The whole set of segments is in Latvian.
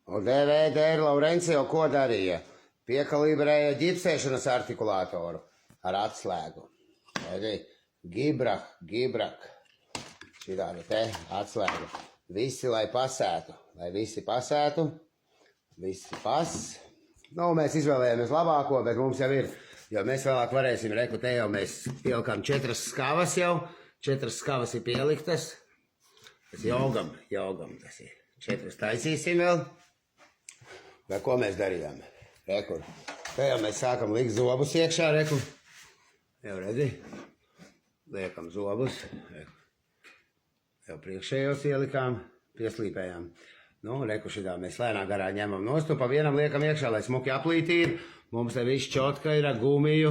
Un DVD Laurencio ko darīja? Piekalibrēja ģipsēšanas artikulātoru ar atslēgu. Gibrak. Šitādu te atslēgu. Visi, lai pasētu. Lai visi pasētu. Visi pas. Nu, mēs izvēlējāmies labāko, bet mums jau ir. Jo mēs vēlāk varēsim, reku, te jau mēs pielikām 4 skavas jau. 4 skavas ir pieliktas. Tas jogam tas ir. 4 taisīsim vēl. Vai ko mēs darījām? Reku. Te jau mēs sākam likt zobus iekšā, reku. Jau redzi? Liekam zobus. Reku. Jau priekšējos ielikām, pieslīpējām. Nu, reku šitā mēs lēnā garā ņemam nost, un pa vienam liekam iekšā, lai smuki aplīti ir. Mums te viss čotka ir ar gumiju.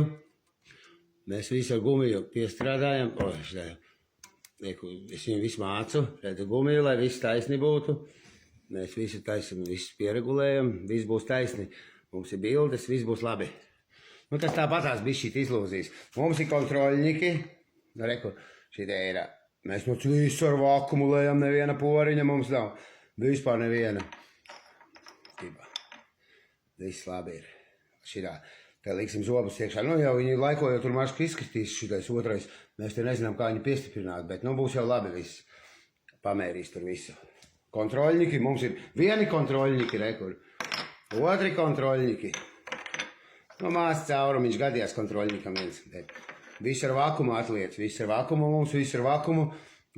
Mēs visu ar gumiju piestrādājam. Reku, es viņu visu mācu, redzu gumiju, lai viss taisni būtu. Mēs visu taisam, visu pieregulējam, viss būs taisni. Mums ir bildes, viss būs labi. Nu, tas tāpatās bišķīt izlūzīs. Mums ir kontroļņiki. Reku, šitie ir. Mēs nu visu ar vakumulējam, neviena poriņa mums nav. Vispār neviena. Viss labi ir. Šitā. Te liksim zobus iekšā. Nu, jau viņi laiko jau tur mašku izskatīs šitais otrais. Mēs te nezinām, kā viņi piestiprināt, bet nu būs jau labi viss. Pamērīs tur visu. Kontroļņiki. Mums ir vieni kontroļņiki, rekur. Otri kontroļņiki. Nu, mās caurumiņš gadījās kontroļņikam viens. Viss ar vakumu atliec. Viss ar vakumu mums, viss ar vakumu.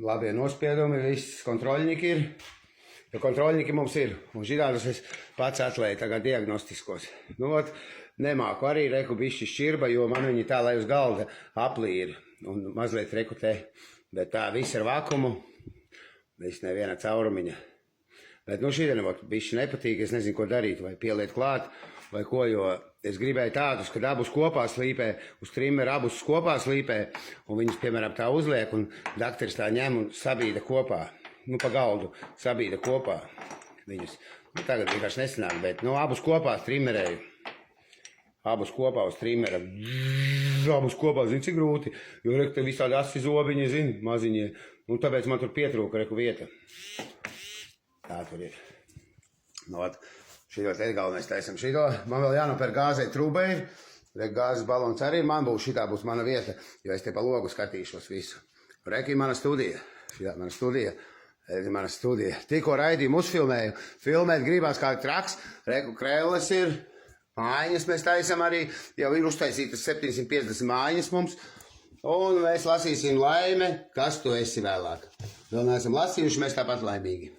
Labie nospiedumi, viss kontroļņiki ir. Jo kontroļņiki mums ir. Un šitādus es pats atlēju tagad diagnostiskos. Nu, ot, nemāku arī reku bišķi šķirba, jo man viņi tā, lai uz galda aplīri. Un mazliet reku te. Bet tā, viss ar vakumu. Viss neviena caurumiņa. Bet nu šitien bišķi nepatīk, es nezinu, ko darīt. Vai pieliet klāt, vai ko, jo es gribēju tādus, kad abus kopā slīpē, uz trimmeru abus kopā slīpē, un viņus, piemēram, tā uzliek, un dakteris tā ņem un sabīda kopā. Nu, pa galdu sabīda kopā viņus. Nu, tagad vienkārši nesanāk, bet, nu, abus kopā trimmerēju. Abus kopā uz trimmera. Abus kopā, zini, cik grūti. Jo, reku, te visādi asi zobiņi, zini, maziņie. Nu, tāpēc man tur pietrūka, reku, vieta. Tā tur ir. Nu, šito te galvenais taisam šito. Man vēl jānopēr gāzei trūbei. Reku, gāzes balons arī. Man būs, šitā būs mana vieta, jo es te pa logu skatīšos visu. Reku, mana studija. Šitā mana studija. Mana studija. Tikko raidījumu uzfilmēju. Filmēt gribās kā traks. Reku, krēles ir. Mājiņas mēs taisam arī. Jau ir uztaisītas 750 mājiņas mums. Un mēs lasīsim Laime, kas tu esi vēlāk. Vēl neesam lasījuši, mēs tāpat laimīgi.